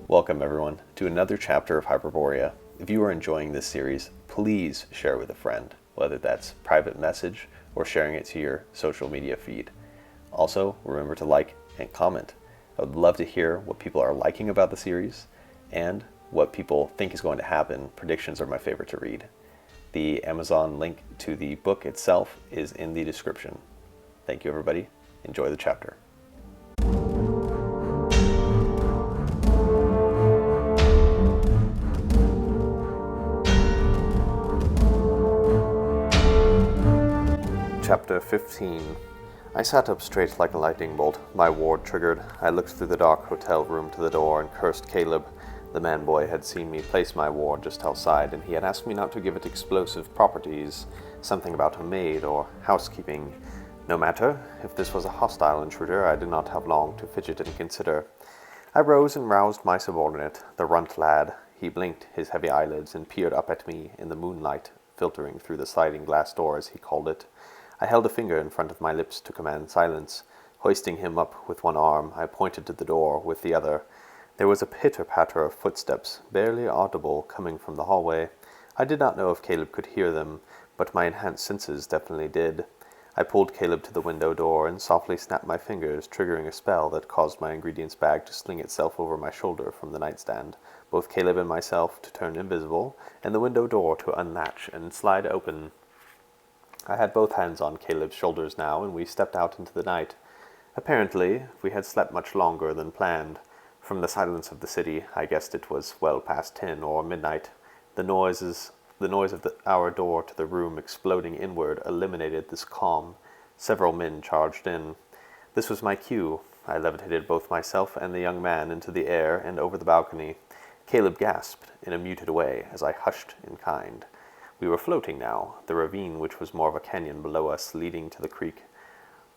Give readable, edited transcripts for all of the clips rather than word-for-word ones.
Welcome everyone to another chapter of Hyper-Borea. If you are enjoying this series, please share with a friend, whether that's private message or sharing it to your social media feed. Also, remember to like and comment. I would love to hear what people are liking about the series and what people think is going to happen. Predictions are my favorite to read. The Amazon link to the book itself is in the description. Thank you everybody. Enjoy the chapter. Chapter 15. I sat up straight like a lightning bolt, my ward triggered. I looked through the dark hotel room to the door and cursed Caleb. The man-boy had seen me place my ward just outside, and he had asked me not to give it explosive properties, something about a maid or housekeeping. No matter, if this was a hostile intruder, I did not have long to fidget and consider. I rose and roused my subordinate, the runt lad. He blinked his heavy eyelids and peered up at me in the moonlight, filtering through the sliding glass door, as he called it. I held a finger in front of my lips to command silence. Hoisting him up with one arm, I pointed to the door with the other. There was a pitter-patter of footsteps, barely audible, coming from the hallway. I did not know if Caleb could hear them, but my enhanced senses definitely did. I pulled Caleb to the window door and softly snapped my fingers, triggering a spell that caused my ingredients bag to sling itself over my shoulder from the nightstand, both Caleb and myself to turn invisible, and the window door to unlatch and slide open. I had both hands on Caleb's shoulders now, and we stepped out into the night. Apparently, we had slept much longer than planned. From the silence of the city, I guessed it was well past 10 or midnight. The noise of our door to the room exploding inward eliminated this calm. Several men charged in. This was my cue. I levitated both myself and the young man into the air and over the balcony. Caleb gasped in a muted way as I hushed in kind. We were floating now, the ravine, which was more of a canyon below us, leading to the creek.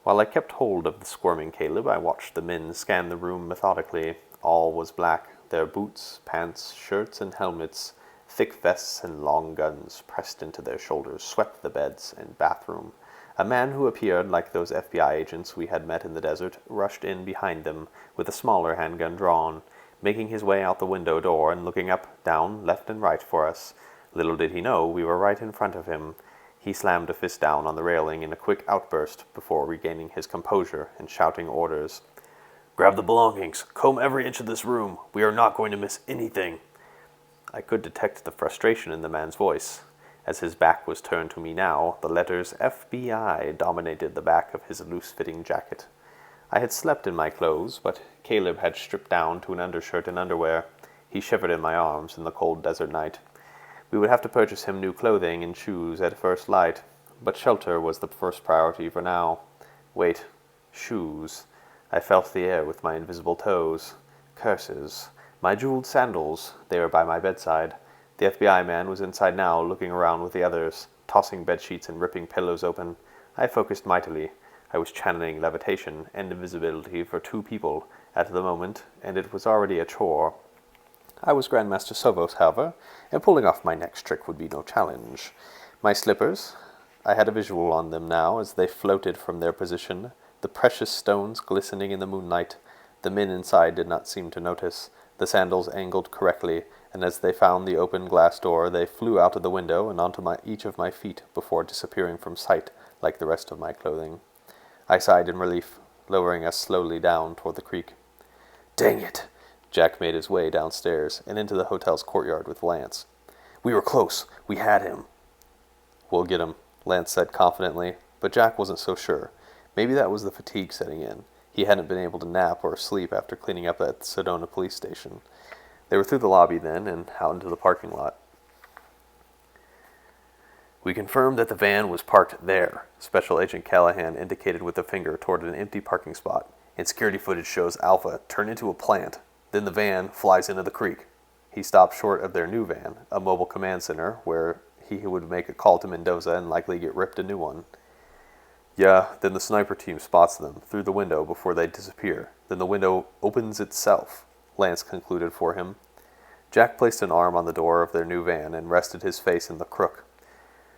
While I kept hold of the squirming Caleb, I watched the men scan the room methodically. All was black, their boots, pants, shirts, and helmets, thick vests and long guns pressed into their shoulders, swept the beds and bathroom. A man who appeared like those FBI agents we had met in the desert rushed in behind them with a smaller handgun drawn, making his way out the window door and looking up, down, left, and right for us. Little did he know we were right in front of him. He slammed a fist down on the railing in a quick outburst before regaining his composure and shouting orders. "Grab the belongings. Comb every inch of this room. We are not going to miss anything." I could detect the frustration in the man's voice. As his back was turned to me now, the letters FBI dominated the back of his loose-fitting jacket. I had slept in my clothes, but Caleb had stripped down to an undershirt and underwear. He shivered in my arms in the cold desert night. We would have to purchase him new clothing and shoes at first light, but shelter was the first priority for now. Wait, shoes. I felt the air with my invisible toes. Curses. My jeweled sandals. They were by my bedside. The FBI man was inside now, looking around with the others, tossing bedsheets and ripping pillows open. I focused mightily. I was channeling levitation and invisibility for two people at the moment, and it was already a chore. I was Grandmaster Sovos, however, and pulling off my next trick would be no challenge. My slippers, I had a visual on them now as they floated from their position, the precious stones glistening in the moonlight. The men inside did not seem to notice. The sandals angled correctly, and as they found the open glass door, they flew out of the window and onto each of my feet before disappearing from sight like the rest of my clothing. I sighed in relief, lowering us slowly down toward the creek. "Dang it!" Jack made his way downstairs and into the hotel's courtyard with Lance. "We were close. We had him." "We'll get him," Lance said confidently, but Jack wasn't so sure. Maybe that was the fatigue setting in. He hadn't been able to nap or sleep after cleaning up at the Sedona police station. They were through the lobby then and out into the parking lot. "We confirmed that the van was parked there," Special Agent Callahan indicated with a finger toward an empty parking spot. "And security footage shows Alpha turn into a plant. Then the van flies into the creek." He stopped short of their new van, a mobile command center, where he would make a call to Mendoza and likely get ripped a new one. "Yeah, then the sniper team spots them through the window before they disappear. Then the window opens itself," Lance concluded for him. Jack placed an arm on the door of their new van and rested his face in the crook.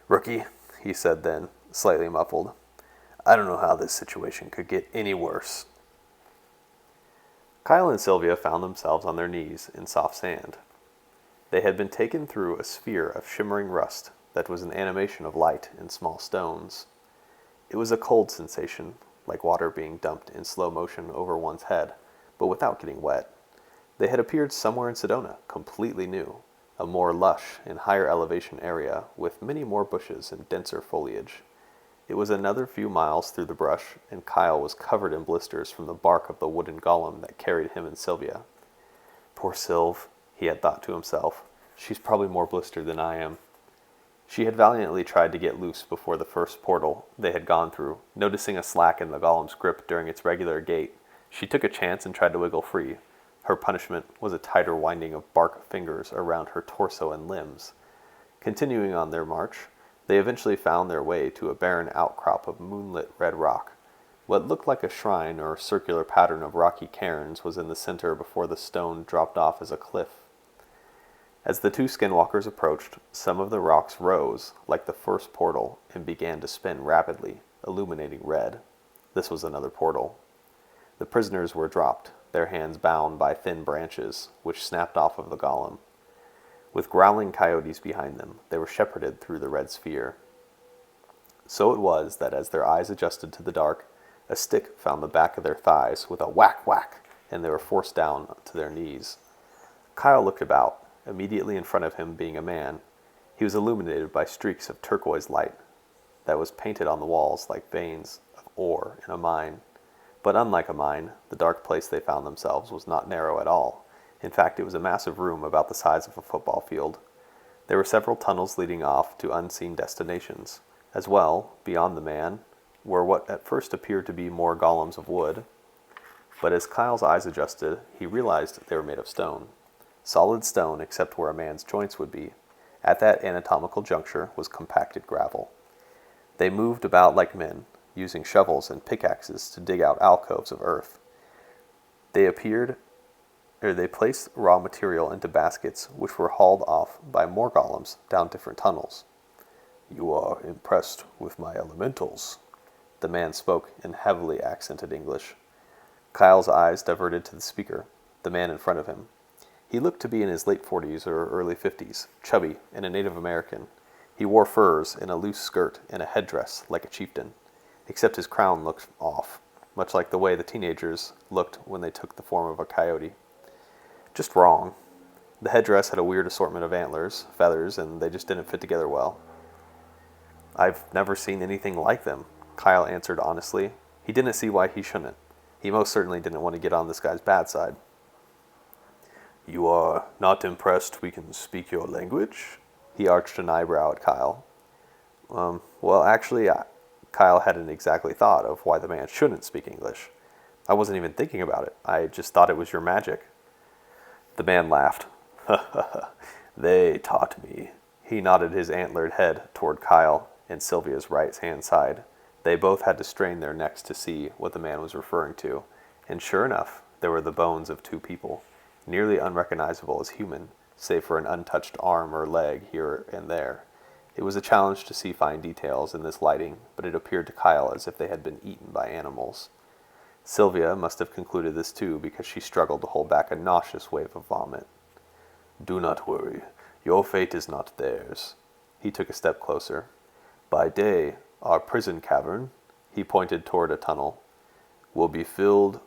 "Rookie," he said then, slightly muffled, "I don't know how this situation could get any worse." Kyle and Sylvia found themselves on their knees in soft sand. They had been taken through a sphere of shimmering rust that was an animation of light and small stones. It was a cold sensation, like water being dumped in slow motion over one's head, but without getting wet. They had appeared somewhere in Sedona, completely new, a more lush and higher elevation area with many more bushes and denser foliage. It was another few miles through the brush, and Kyle was covered in blisters from the bark of the wooden golem that carried him and Sylvia. Poor Sylv, he had thought to himself. She's probably more blistered than I am. She had valiantly tried to get loose before the first portal they had gone through. Noticing a slack in the golem's grip during its regular gait, she took a chance and tried to wiggle free. Her punishment was a tighter winding of bark fingers around her torso and limbs. Continuing on their march, they eventually found their way to a barren outcrop of moonlit red rock. What looked like a shrine or circular pattern of rocky cairns was in the center before the stone dropped off as a cliff. As the two skinwalkers approached, some of the rocks rose, like the first portal, and began to spin rapidly, illuminating red. This was another portal. The prisoners were dropped, their hands bound by thin branches, which snapped off of the golem. With growling coyotes behind them, they were shepherded through the red sphere. So it was that as their eyes adjusted to the dark, a stick found the back of their thighs with a whack whack, and they were forced down to their knees. Kyle looked about, immediately in front of him being a man. He was illuminated by streaks of turquoise light that was painted on the walls like veins of ore in a mine. But unlike a mine, the dark place they found themselves was not narrow at all. In fact, it was a massive room about the size of a football field. There were several tunnels leading off to unseen destinations. As well, beyond the man, were what at first appeared to be more golems of wood. But as Kyle's eyes adjusted, he realized they were made of stone. Solid stone except where a man's joints would be. At that anatomical juncture was compacted gravel. They moved about like men, using shovels and pickaxes to dig out alcoves of earth. They placed raw material into baskets, which were hauled off by more golems down different tunnels. "You are impressed with my elementals," the man spoke in heavily accented English. Kyle's eyes diverted to the speaker, the man in front of him. He looked to be in his late 40s or early 50s, chubby and a Native American. He wore furs and a loose skirt and a headdress like a chieftain, except his crown looked off, much like the way the teenagers looked when they took the form of a coyote. Just wrong. The headdress had a weird assortment of antlers, feathers, and they just didn't fit together well. "I've never seen anything like them," Kyle answered honestly. He didn't see why he shouldn't. He most certainly didn't want to get on this guy's bad side. "You are not impressed we can speak your language?" He arched an eyebrow at Kyle. Well, actually, Kyle hadn't exactly thought of why the man shouldn't speak English. I wasn't even thinking about it. I just thought it was your magic. The man laughed. "They taught me." He nodded his antlered head toward Kyle and Sylvia's right-hand side. They both had to strain their necks to see what the man was referring to, and sure enough, there were the bones of two people, nearly unrecognizable as human, save for an untouched arm or leg here and there. It was a challenge to see fine details in this lighting, but it appeared to Kyle as if they had been eaten by animals. Sylvia must have concluded this too, because she struggled to hold back a nauseous wave of vomit. "Do not worry. Your fate is not theirs." He took a step closer. "By day, our prison cavern," he pointed toward a tunnel, "will be filled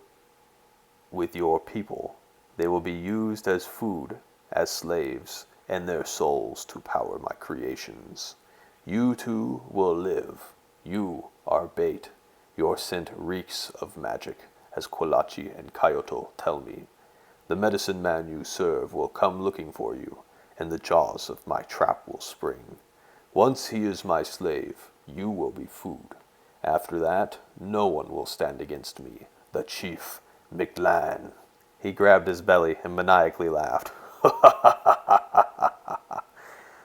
with your people. They will be used as food, as slaves, and their souls to power my creations. You two will live. You are bait. Your scent reeks of magic, as Kwalachi and Kyoto tell me. The medicine man you serve will come looking for you, and the jaws of my trap will spring. Once he is my slave, you will be food. After that, no one will stand against me, the chief McLan." He grabbed his belly and maniacally laughed.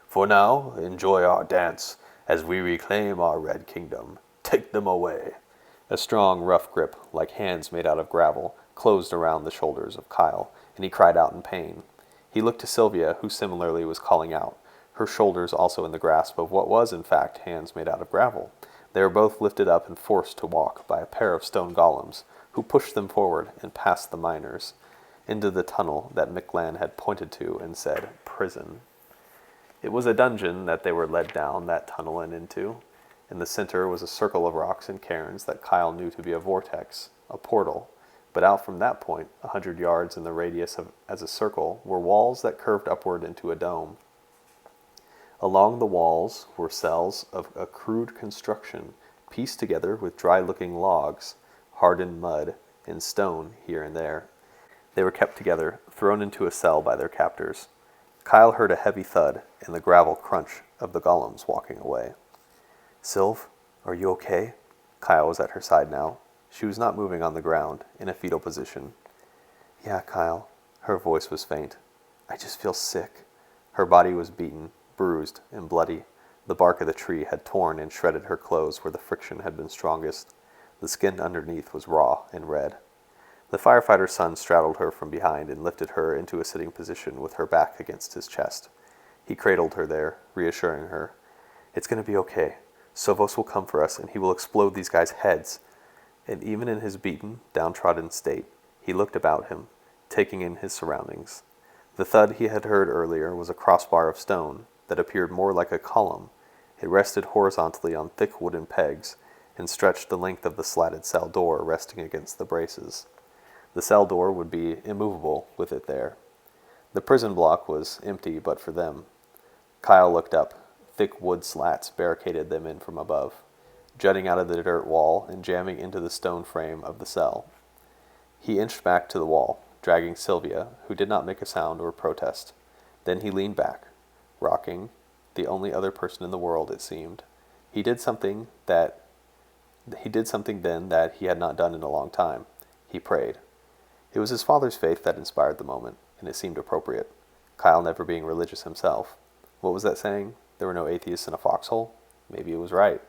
"For now, enjoy our dance as we reclaim our red kingdom. Take them away." A strong, rough grip, like hands made out of gravel, closed around the shoulders of Kyle, and he cried out in pain. He looked to Sylvia, who similarly was calling out, her shoulders also in the grasp of what was, in fact, hands made out of gravel. They were both lifted up and forced to walk by a pair of stone golems, who pushed them forward and past the miners. into the tunnel that Mictlan had pointed to and said, prison. It was a dungeon that they were led down that tunnel and into. In the center was a circle of rocks and cairns that Kyle knew to be a vortex, a portal. But out from that point, 100 yards in the radius as a circle, were walls that curved upward into a dome. Along the walls were cells of a crude construction, pieced together with dry-looking logs, hardened mud, and stone here and there. They were kept together, thrown into a cell by their captors. Kyle heard a heavy thud and the gravel crunch of the golems walking away. Sylv, are you okay? Kyle was at her side now. She was not moving on the ground, in a fetal position. Yeah, Kyle. Her voice was faint. I just feel sick. Her body was beaten, bruised, and bloody. The bark of the tree had torn and shredded her clothes where the friction had been strongest. The skin underneath was raw and red. The firefighter's son straddled her from behind and lifted her into a sitting position with her back against his chest. He cradled her there, reassuring her. It's going to be okay. Sovos will come for us, and he will explode these guys' heads. And even in his beaten, downtrodden state, he looked about him, taking in his surroundings. The thud he had heard earlier was a crossbar of stone that appeared more like a column. It rested horizontally on thick wooden pegs and stretched the length of the slatted cell door resting against the braces. The cell door would be immovable with it there. The prison block was empty but for them. Kyle looked up. Thick wood slats barricaded them in from above, jutting out of the dirt wall and jamming into the stone frame of the cell. He inched back to the wall, dragging Sylvia, who did not make a sound or protest. Then he leaned back, rocking, the only other person in the world, it seemed. He did something then that he had not done in a long time. He prayed. It was his father's faith that inspired the moment, and it seemed appropriate. Kyle never being religious himself. What was that saying? There were no atheists in a foxhole? Maybe it was right.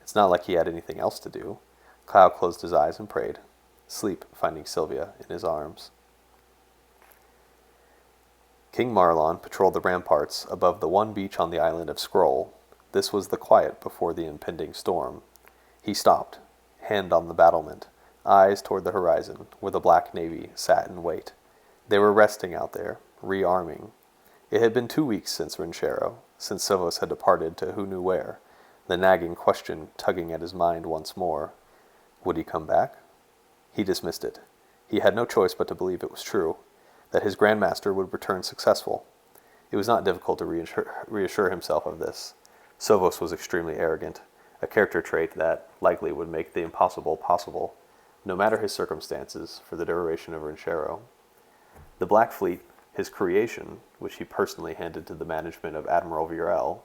It's not like he had anything else to do. Kyle closed his eyes and prayed, sleep finding Sylvia in his arms. King Marlon patrolled the ramparts above the one beach on the island of Scroll. This was the quiet before the impending storm. He stopped, hand on the battlement, eyes toward the horizon, where the Black Navy sat in wait. They were resting out there, rearming. It had been 2 weeks since Rensharo, since Sovos had departed to who knew where, the nagging question tugging at his mind once more. Would he come back? He dismissed it. He had no choice but to believe it was true, that his Grand Master would return successful. It was not difficult to reassure himself of this. Sovos was extremely arrogant, a character trait that likely would make the impossible possible, no matter his circumstances, for the duration of Rensharo. The Black Fleet, his creation, which he personally handed to the management of Admiral Virel,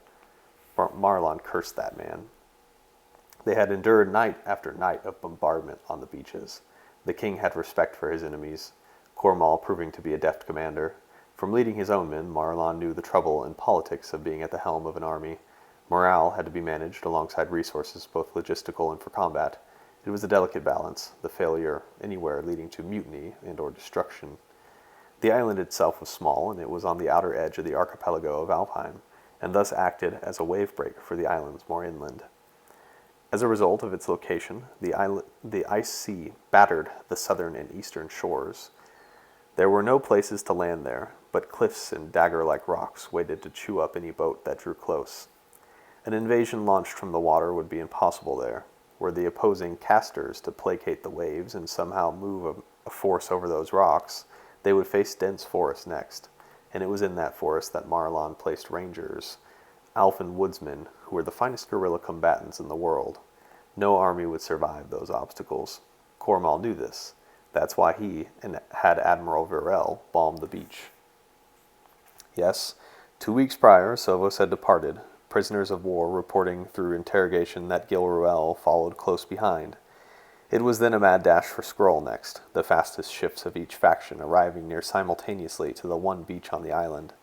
Marlon cursed that man. They had endured night after night of bombardment on the beaches. The king had respect for his enemies, Cormal proving to be a deft commander. From leading his own men, Marlon knew the trouble and politics of being at the helm of an army. Morale had to be managed alongside resources, both logistical and for combat. It was a delicate balance, the failure anywhere leading to mutiny and or destruction. The island itself was small, and it was on the outer edge of the archipelago of Alfheim, and thus acted as a wave break for the islands more inland. As a result of its location, the ice sea battered the southern and eastern shores. There were no places to land there, but cliffs and dagger-like rocks waited to chew up any boat that drew close. An invasion launched from the water would be impossible there. Were the opposing casters to placate the waves and somehow move a force over those rocks, they would face dense forest next, and it was in that forest that Marlon placed rangers, Alphan woodsmen, who were the finest guerrilla combatants in the world. No army would survive those obstacles. Cormal knew this. That's why he had Admiral Virel bomb the beach. Yes, 2 weeks prior, Sovos had departed, prisoners of war reporting through interrogation that Gil-Ruel followed close behind. It was then a mad dash for Skrull next, the fastest ships of each faction arriving near simultaneously to the one beach on the island.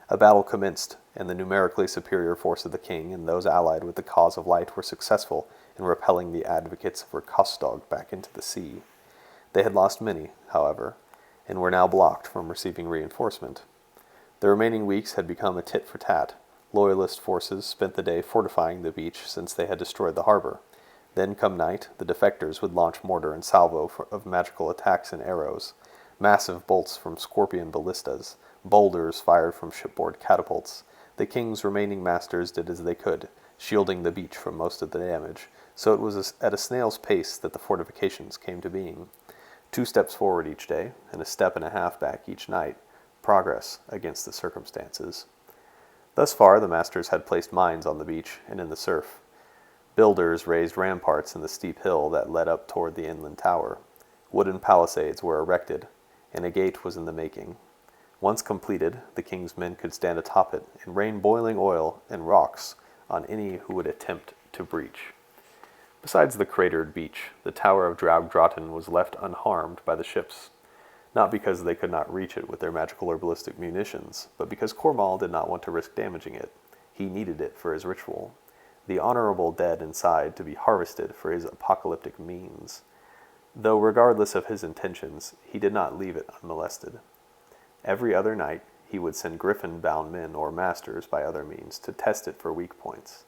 A battle commenced, and the numerically superior force of the king and those allied with the cause of light were successful in repelling the advocates of Rikostog back into the sea. They had lost many, however, and were now blocked from receiving reinforcement. The remaining weeks had become a tit for tat. Loyalist forces spent the day fortifying the beach since they had destroyed the harbor. Then, come night, the defectors would launch mortar and salvo of magical attacks and arrows. massive bolts from scorpion ballistas, boulders fired from shipboard catapults. The king's remaining masters did as they could, shielding the beach from most of the damage, so it was at a snail's pace that the fortifications came to being. 2 steps forward each day, and a step and a half back each night. Progress against the circumstances. Thus far, the masters had placed mines on the beach and in the surf. Builders raised ramparts in the steep hill that led up toward the inland tower. Wooden palisades were erected, and a gate was in the making. Once completed, the king's men could stand atop it and rain boiling oil and rocks on any who would attempt to breach. Besides the cratered beach, the Tower of Dragdraten was left unharmed by the ships, not because they could not reach it with their magical or ballistic munitions, but because Cormal did not want to risk damaging it. He needed it for his ritual. The honorable dead inside to be harvested for his apocalyptic means. Though regardless of his intentions, he did not leave it unmolested. Every other night, he would send griffin-bound men or masters by other means to test it for weak points.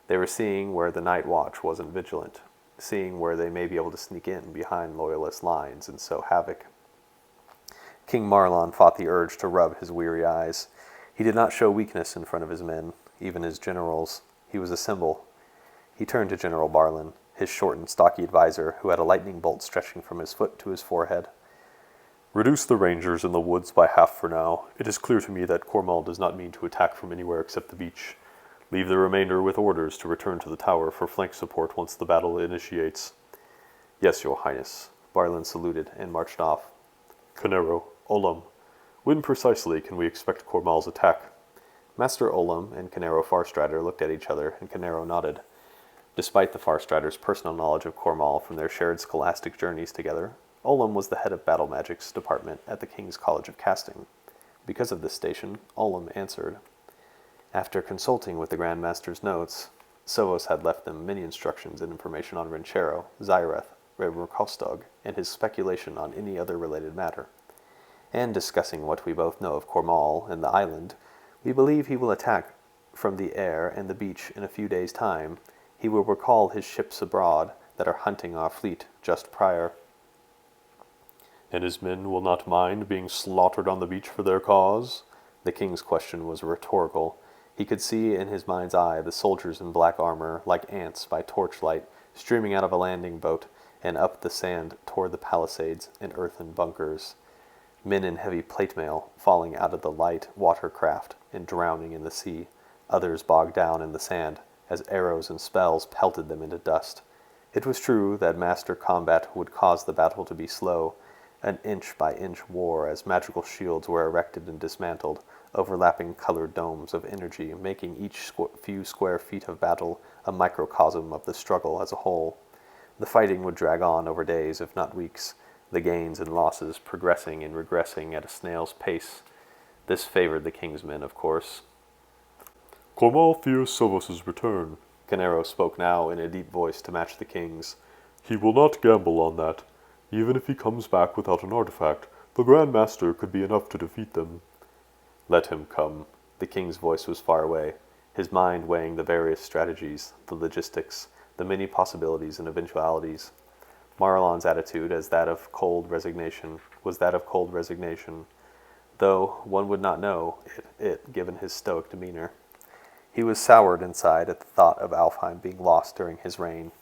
They were seeing where the night watch wasn't vigilant, seeing where they may be able to sneak in behind loyalist lines and sow havoc. King Marlon fought the urge to rub his weary eyes. He did not show weakness in front of his men, even his generals. He was a symbol. He turned to General Barlin, his short and stocky advisor, who had a lightning bolt stretching from his foot to his forehead. "Reduce the rangers in the woods by half for now. It is clear to me that Cormal does not mean to attack from anywhere except the beach. Leave the remainder with orders to return to the tower for flank support once the battle initiates." "Yes, your highness." Barlin saluted and marched off. "Canero, Olam, when precisely can we expect Cormal's attack?" Master Olam and Canero Farstrider looked at each other, and Canero nodded. Despite the Farstriders' personal knowledge of Cormal from their shared scholastic journeys together, Olam was the head of Battle Magic's department at the King's College of Casting. Because of this station, Olam answered. After consulting with the Grand Master's notes, Sovos had left them many instructions and information on Rensharo, Zyreth, Reverkostog, and his speculation on any other related matter. And discussing what we both know of Cormal and the island, we believe he will attack from the air and the beach in a few days' time. He will recall his ships abroad that are hunting our fleet just prior. "And his men will not mind being slaughtered on the beach for their cause?" The king's question was rhetorical. He could see in his mind's eye the soldiers in black armor, like ants by torchlight, streaming out of a landing boat and up the sand toward the palisades and earthen bunkers. Men in heavy plate mail falling out of the light watercraft and drowning in the sea, others bogged down in the sand as arrows and spells pelted them into dust. It was true that master combat would cause the battle to be slow, an inch-by-inch war as magical shields were erected and dismantled, overlapping colored domes of energy, making each few square feet of battle a microcosm of the struggle as a whole. The fighting would drag on over days, if not weeks, the gains and losses progressing and regressing at a snail's pace. This favored the king's men, of course. "Cormal fears Sovos' return." Canero spoke now in a deep voice to match the king's. "He will not gamble on that. Even if he comes back without an artifact, the Grand Master could be enough to defeat them." "Let him come." The king's voice was far away, his mind weighing the various strategies, the logistics, the many possibilities and eventualities. Marlon's attitude was that of cold resignation, though one would not know it given his stoic demeanor. He was soured inside at the thought of Alfheim being lost during his reign.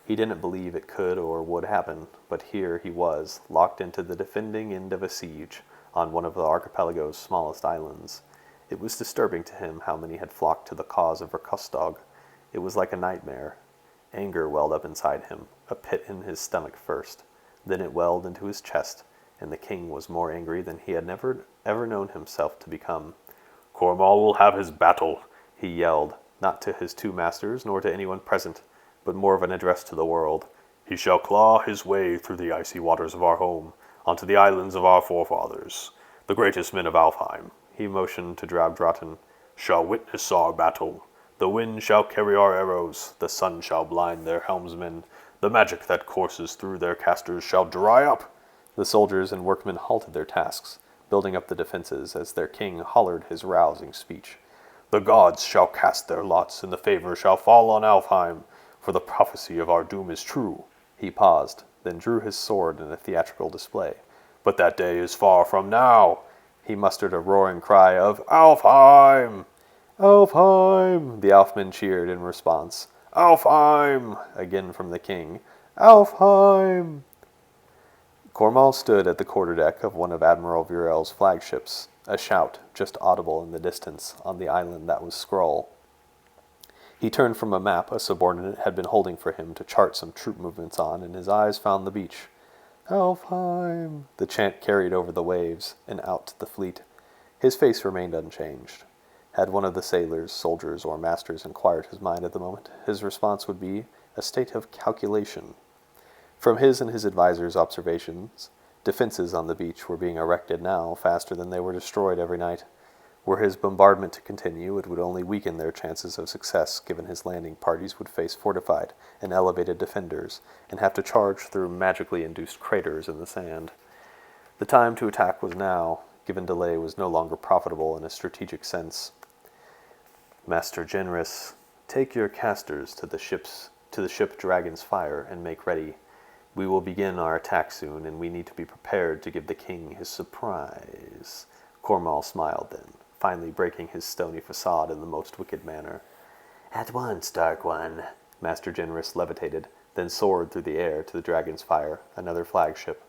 He didn't believe it could or would happen, but here he was, locked into the defending end of a siege on one of the archipelago's smallest islands. It was disturbing to him how many had flocked to the cause of Reverkostog. It was like a nightmare. Anger welled up inside him, a pit in his stomach first. Then it welled into his chest, and the king was more angry than he had ever known himself to become. "Cormal will have his battle," he yelled, not to his 2 masters nor to anyone present, but more of an address to the world. "He shall claw his way through the icy waters of our home, onto the islands of our forefathers. The greatest men of Alfheim," he motioned to Dragdraten, "shall witness our battle. The wind shall carry our arrows, the sun shall blind their helmsmen, the magic that courses through their casters shall dry up." The soldiers and workmen halted their tasks, building up the defenses as their king hollered his rousing speech. "The gods shall cast their lots, and the favor shall fall on Alfheim, for the prophecy of our doom is true." He paused, then drew his sword in a theatrical display. But that day is far from now. He mustered a roaring cry of Alfheim! Alfheim! The Alfmen cheered in response. Alfheim! Again from the king. Alfheim! Cormal stood at the quarterdeck of one of Admiral Virel's flagships, a shout just audible in the distance on the island that was Skrull. He turned from a map a subordinate had been holding for him to chart some troop movements on, and his eyes found the beach. Alfheim! The chant carried over the waves and out to the fleet. His face remained unchanged. Had one of the sailors, soldiers, or masters inquired his mind at the moment, his response would be a state of calculation. From his and his advisors' observations, defenses on the beach were being erected now faster than they were destroyed every night. Were his bombardment to continue, it would only weaken their chances of success, given his landing parties would face fortified and elevated defenders, and have to charge through magically induced craters in the sand. The time to attack was now, given delay was no longer profitable in a strategic sense. Master Generous, take your casters to the ship Dragon's Fire and make ready. We will begin our attack soon, and we need to be prepared to give the king his surprise. Cormal smiled then, finally breaking his stony facade in the most wicked manner. At once, Dark One. Master Generous levitated, then soared through the air to the Dragon's Fire, another flagship.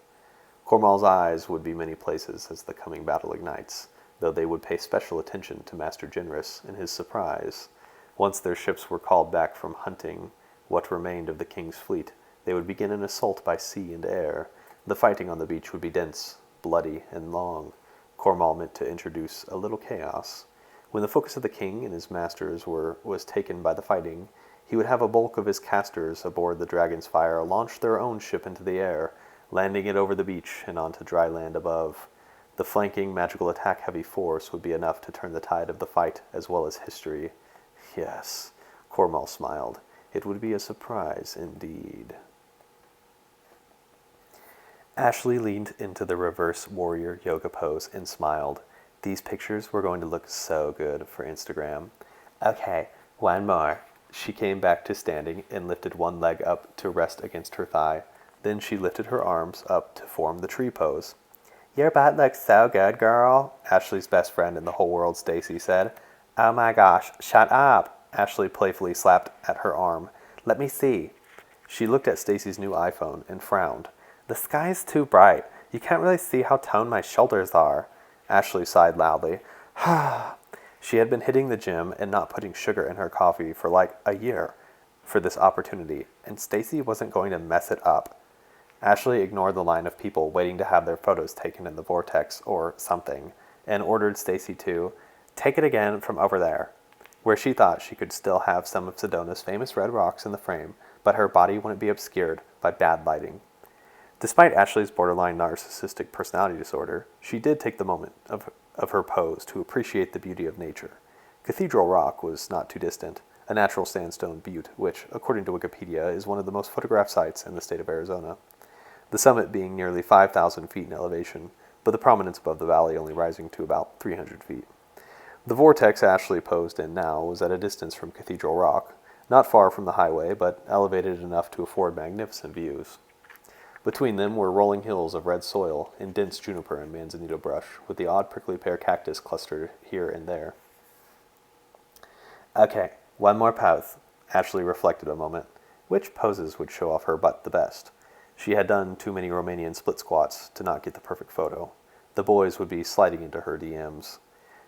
Cormal's eyes would be many places as the coming battle ignites, though they would pay special attention to Master Generous and his surprise. Once their ships were called back from hunting what remained of the king's fleet, they would begin an assault by sea and air. The fighting on the beach would be dense, bloody, and long. Cormal meant to introduce a little chaos. When the focus of the king and his masters was taken by the fighting, he would have a bulk of his casters aboard the Dragon's Fire launch their own ship into the air, landing it over the beach and onto dry land above. The flanking magical attack-heavy force would be enough to turn the tide of the fight as well as history. Yes, Cormal smiled. It would be a surprise indeed. Ashley leaned into the reverse warrior yoga pose and smiled. These pictures were going to look so good for Instagram. Okay, one more. She came back to standing and lifted one leg up to rest against her thigh. Then she lifted her arms up to form the tree pose. Your butt looks so good, girl, Ashley's best friend in the whole world, Stacy, said. Oh my gosh, shut up, Ashley playfully slapped at her arm. Let me see. She looked at Stacy's new iPhone and frowned. The sky is too bright. You can't really see how toned my shoulders are. Ashley sighed loudly. She had been hitting the gym and not putting sugar in her coffee for like a year for this opportunity, and Stacy wasn't going to mess it up. Ashley ignored the line of people waiting to have their photos taken in the vortex or something, and ordered Stacy to take it again from over there, where she thought she could still have some of Sedona's famous red rocks in the frame, but her body wouldn't be obscured by bad lighting. Despite Ashley's borderline narcissistic personality disorder, she did take the moment of her pose to appreciate the beauty of nature. Cathedral Rock was not too distant, a natural sandstone butte, which, according to Wikipedia, is one of the most photographed sites in the state of Arizona. The summit being nearly 5,000 feet in elevation, but the prominence above the valley only rising to about 300 feet. The vortex Ashley posed in now was at a distance from Cathedral Rock, not far from the highway, but elevated enough to afford magnificent views. Between them were rolling hills of red soil and dense juniper and manzanito brush, with the odd prickly pear cactus clustered here and there. Okay, one more pose. Ashley reflected a moment. Which poses would show off her butt the best? She had done too many Romanian split squats to not get the perfect photo. The boys would be sliding into her DMs.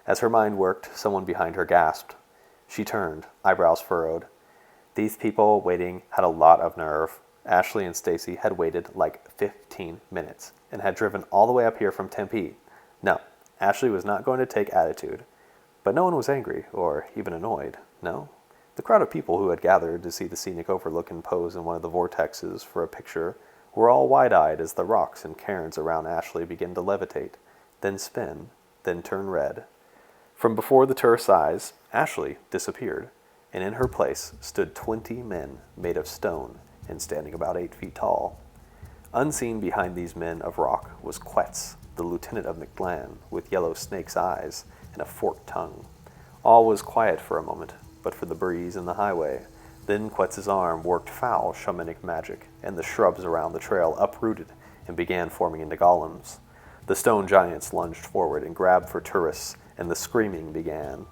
As her mind worked, someone behind her gasped. She turned, eyebrows furrowed. These people waiting had a lot of nerve. Ashley and Stacy had waited like 15 minutes and had driven all the way up here from Tempe. No, Ashley was not going to take attitude. But no one was angry or even annoyed, no? The crowd of people who had gathered to see the scenic overlook and pose in one of the vortexes for a picture were all wide-eyed as the rocks and cairns around Ashley began to levitate, then spin, then turn red. From before the tourist's eyes, Ashley disappeared, and in her place stood 20 men made of stone and standing about 8 feet tall. Unseen behind these men of rock was Quetz, the lieutenant of McGlan, with yellow snake's eyes and a forked tongue. All was quiet for a moment, but for the breeze and the highway. Then Quetz's arm worked foul shamanic magic, and the shrubs around the trail uprooted and began forming into golems. The stone giants lunged forward and grabbed for Turris, and the screaming began.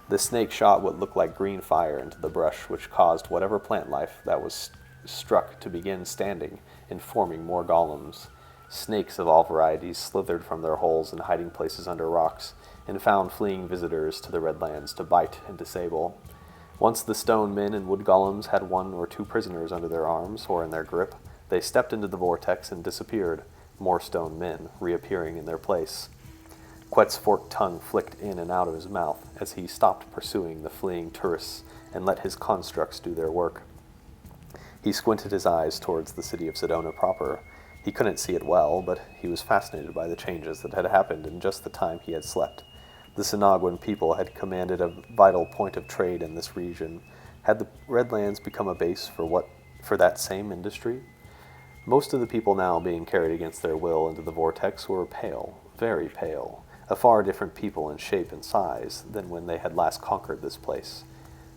The snake shot what looked like green fire into the brush, which caused whatever plant life that was struck to begin standing and forming more golems. Snakes of all varieties slithered from their holes and hiding places under rocks, and found fleeing visitors to the Redlands to bite and disable. Once the stone men and wood golems had 1 or 2 prisoners under their arms or in their grip, they stepped into the vortex and disappeared, more stone men reappearing in their place. Quet's forked tongue flicked in and out of his mouth as he stopped pursuing the fleeing tourists and let his constructs do their work. He squinted his eyes towards the city of Sedona proper. He couldn't see it well, but he was fascinated by the changes that had happened in just the time he had slept. The Sinagwan people had commanded a vital point of trade in this region. Had the Redlands become a base for that same industry? Most of the people now being carried against their will into the vortex were pale, very pale, a far different people in shape and size than when they had last conquered this place.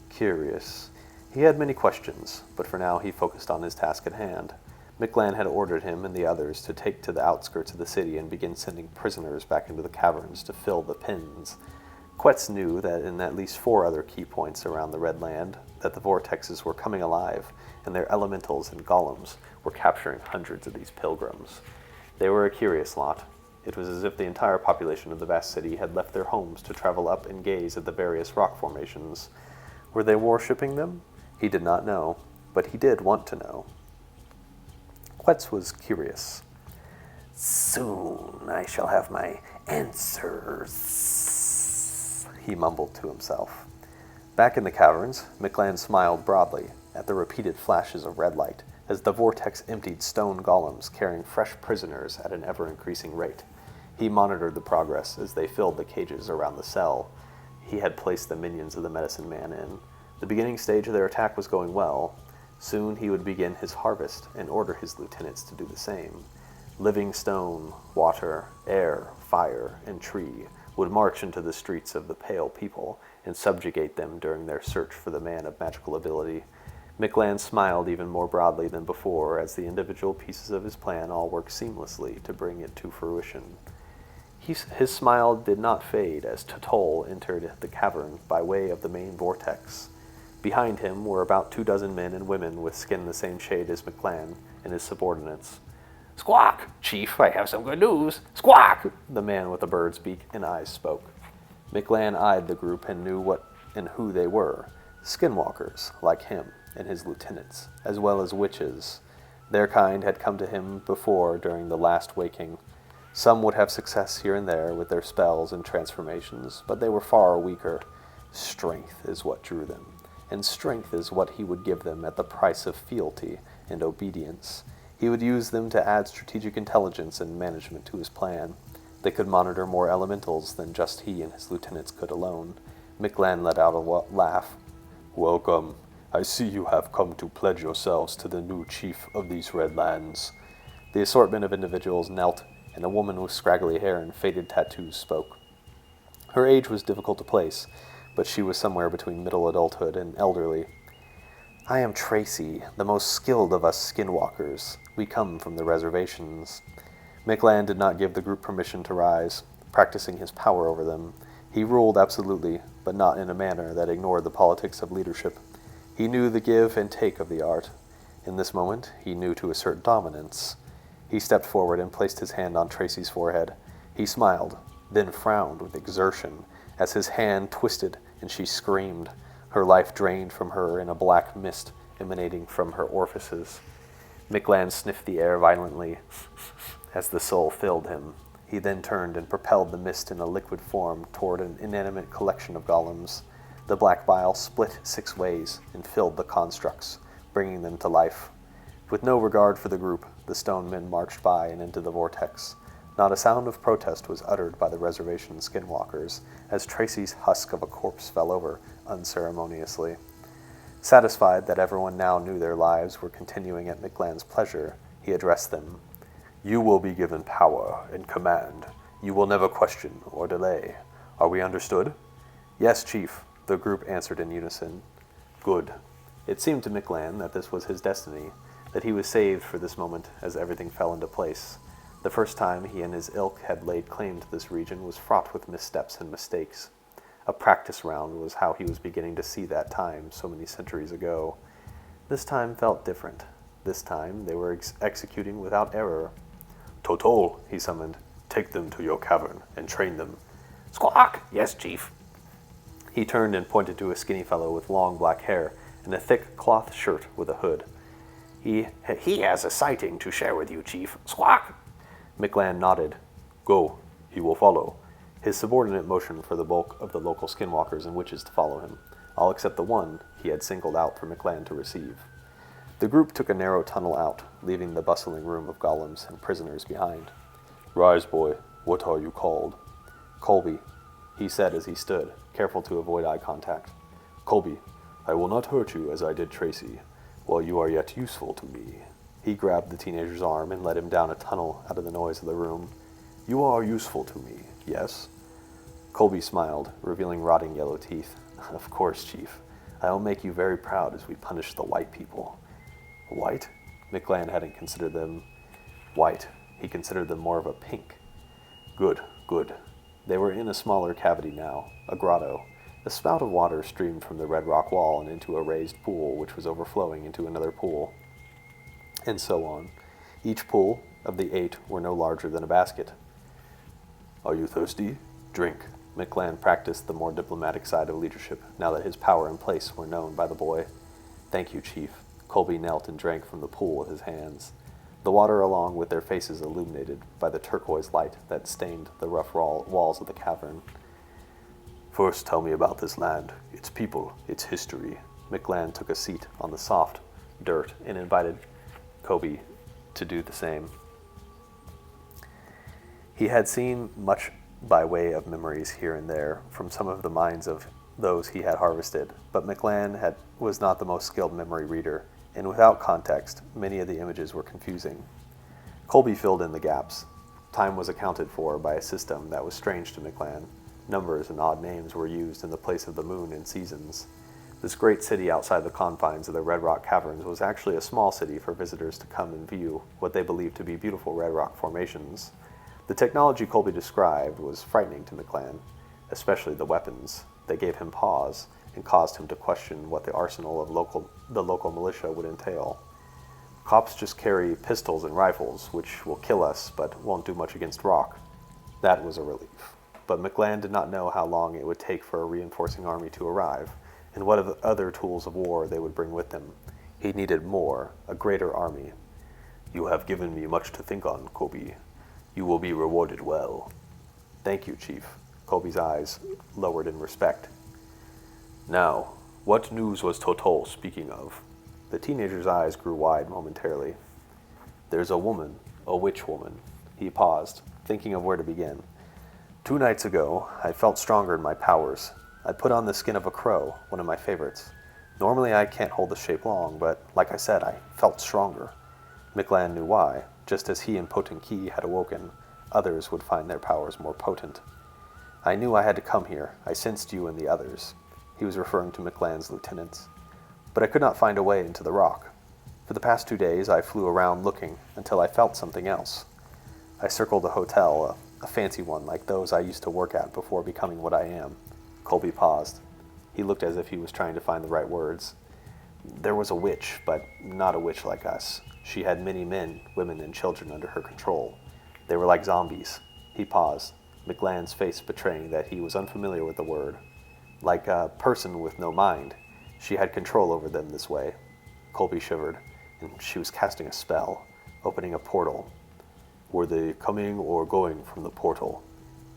Curious. He had many questions, but for now he focused on his task at hand. Mictlan had ordered him and the others to take to the outskirts of the city and begin sending prisoners back into the caverns to fill the pens. Quetz knew that in at least 4 other key points around the Red Land that the vortexes were coming alive, and their elementals and golems were capturing hundreds of these pilgrims. They were a curious lot. It was as if the entire population of the vast city had left their homes to travel up and gaze at the various rock formations. Were they worshipping them? He did not know, but he did want to know. Quetz was curious. "Soon I shall have my answers," he mumbled to himself. Back in the caverns, Mictlan smiled broadly at the repeated flashes of red light as the vortex emptied stone golems carrying fresh prisoners at an ever-increasing rate. He monitored the progress as they filled the cages around the cell he had placed the minions of the medicine man in. The beginning stage of their attack was going well. Soon he would begin his harvest and order his lieutenants to do the same. Living stone, water, air, fire, and tree would march into the streets of the pale people and subjugate them during their search for the man of magical ability. Mictlan smiled even more broadly than before as the individual pieces of his plan all worked seamlessly to bring it to fruition. His smile did not fade as Totol entered the cavern by way of the main vortex. Behind him were about 24 men and women with skin the same shade as Mictlan and his subordinates. "Squawk! Chief, I have some good news! Squawk!" the man with the bird's beak and eyes spoke. Mictlan eyed the group and knew what and who they were. Skinwalkers, like him and his lieutenants, as well as witches. Their kind had come to him before during the last waking. Some would have success here and there with their spells and transformations, but they were far weaker. Strength is what drew them, and strength is what he would give them at the price of fealty and obedience. He would use them to add strategic intelligence and management to his plan. They could monitor more elementals than just he and his lieutenants could alone. Mictlan let out a laugh. "Welcome. I see you have come to pledge yourselves to the new chief of these Red Lands." The assortment of individuals knelt, and a woman with scraggly hair and faded tattoos spoke. Her age was difficult to place, but she was somewhere between middle adulthood and elderly. "I am Tracy, the most skilled of us skinwalkers. We come from the reservations." Mictlan did not give the group permission to rise, practicing his power over them. He ruled absolutely, but not in a manner that ignored the politics of leadership. He knew the give and take of the art. In this moment, he knew to assert dominance. He stepped forward and placed his hand on Tracy's forehead. He smiled, then frowned with exertion as his hand twisted and she screamed, her life drained from her in a black mist emanating from her orifices. Mictlan sniffed the air violently as the soul filled him. He then turned and propelled the mist in a liquid form toward an inanimate collection of golems. The black bile split 6 ways and filled the constructs, bringing them to life. With no regard for the group, the stone men marched by and into the vortex. Not a sound of protest was uttered by the reservation skinwalkers as Tracy's husk of a corpse fell over unceremoniously. Satisfied that everyone now knew their lives were continuing at Mictlan's pleasure, he addressed them. "You will be given power and command. You will never question or delay. Are we understood?" "Yes, Chief," the group answered in unison. "Good." It seemed to Mictlan that this was his destiny, that he was saved for this moment as everything fell into place. The first time he and his ilk had laid claim to this region was fraught with missteps and mistakes. A practice round was how he was beginning to see that time so many centuries ago. This time felt different. This time they were executing without error. "Totol," he summoned, "take them to your cavern and train them." "Squawk! Yes, chief." He turned and pointed to a skinny fellow with long black hair and a thick cloth shirt with a hood. He has a sighting to share with you, chief. Squawk!" McLan nodded. "Go. He will follow." His subordinate motioned for the bulk of the local skinwalkers and witches to follow him, all except the one he had singled out for McLan to receive. The group took a narrow tunnel out, leaving the bustling room of golems and prisoners behind. "Rise, boy. What are you called?" "Colby," he said as he stood, careful to avoid eye contact. "Colby, I will not hurt you as I did Tracy, while you are yet useful to me." He grabbed the teenager's arm and led him down a tunnel out of the noise of the room. "You are useful to me, yes?" Colby smiled, revealing rotting yellow teeth. "Of course, Chief. I will make you very proud as we punish the white people." "White?" McLan hadn't considered them white. He considered them more of a pink. "Good, good." They were in a smaller cavity now, a grotto. A spout of water streamed from the red rock wall and into a raised pool, which was overflowing into another pool. And so on. Each pool of the 8 were no larger than a basket. "Are you thirsty? Drink." McLan practiced the more diplomatic side of leadership, now that his power and place were known by the boy. "Thank you, Chief." Colby knelt and drank from the pool with his hands. The water along with their faces illuminated by the turquoise light that stained the rough walls of the cavern. "First tell me about this land, its people, its history." McLan took a seat on the soft dirt and invited Colby to do the same. He had seen much by way of memories here and there from some of the minds of those he had harvested, but McLan was not the most skilled memory reader, and without context, many of the images were confusing. Colby filled in the gaps. Time was accounted for by a system that was strange to McLan. Numbers and odd names were used in the place of the moon and seasons. This great city outside the confines of the Red Rock Caverns was actually a small city for visitors to come and view what they believed to be beautiful red rock formations. The technology Colby described was frightening to McLan, especially the weapons. They gave him pause and caused him to question what the arsenal of the local militia would entail. "Cops just carry pistols and rifles, which will kill us, but won't do much against rock." That was a relief. But McLan did not know how long it would take for a reinforcing army to arrive, and what other tools of war they would bring with them. He needed more, a greater army. "You have given me much to think on, Colby. You will be rewarded well." "Thank you, Chief." Colby's eyes lowered in respect. "Now, what news was Totol speaking of?" The teenager's eyes grew wide momentarily. "There's a woman, a witch woman." He paused, thinking of where to begin. 2 nights ago, I felt stronger in my powers. I put on the skin of a crow, one of my favorites. Normally I can't hold the shape long, but like I said, I felt stronger." McLan knew why. Just as he and Potent Key had awoken, others would find their powers more potent. "I knew I had to come here. I sensed you and the others." He was referring to McLan's lieutenants. "But I could not find a way into the rock. For the past 2 days I flew around looking until I felt something else. I circled a hotel, a fancy one like those I used to work at before becoming what I am." Colby paused. He looked as if he was trying to find the right words. "There was a witch, but not a witch like us. She had many men, women, and children under her control. They were like zombies." He paused, McLan's face betraying that he was unfamiliar with the word. "Like a person with no mind. She had control over them this way." Colby shivered, and she was casting a spell, opening a portal. "Were they coming or going from the portal?"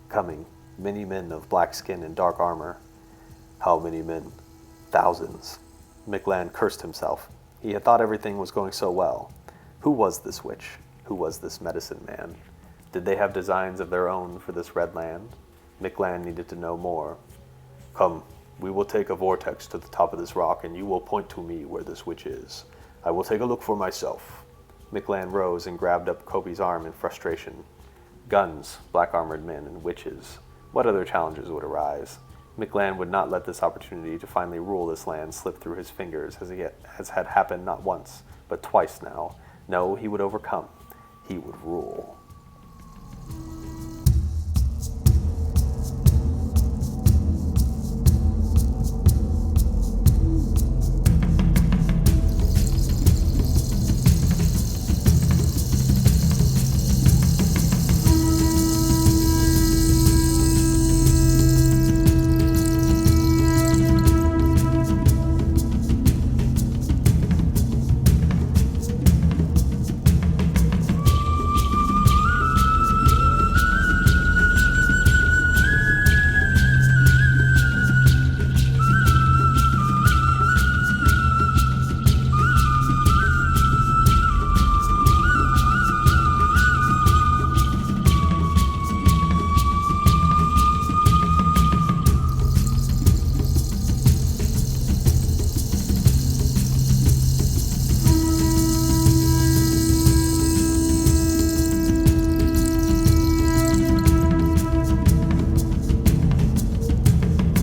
"Coming. Many men of black skin and dark armor." "How many men?" "Thousands." McLan cursed himself. He had thought everything was going so well. Who was this witch? Who was this medicine man? Did they have designs of their own for this red land? McLan needed to know more. "Come, we will take a vortex to the top of this rock, and you will point to me where this witch is. I will take a look for myself." McLan rose and grabbed up Colby's arm in frustration. Guns, black-armored men, and witches. What other challenges would arise? McLan would not let this opportunity to finally rule this land slip through his fingers as had happened not once, but twice now. No, he would overcome. He would rule.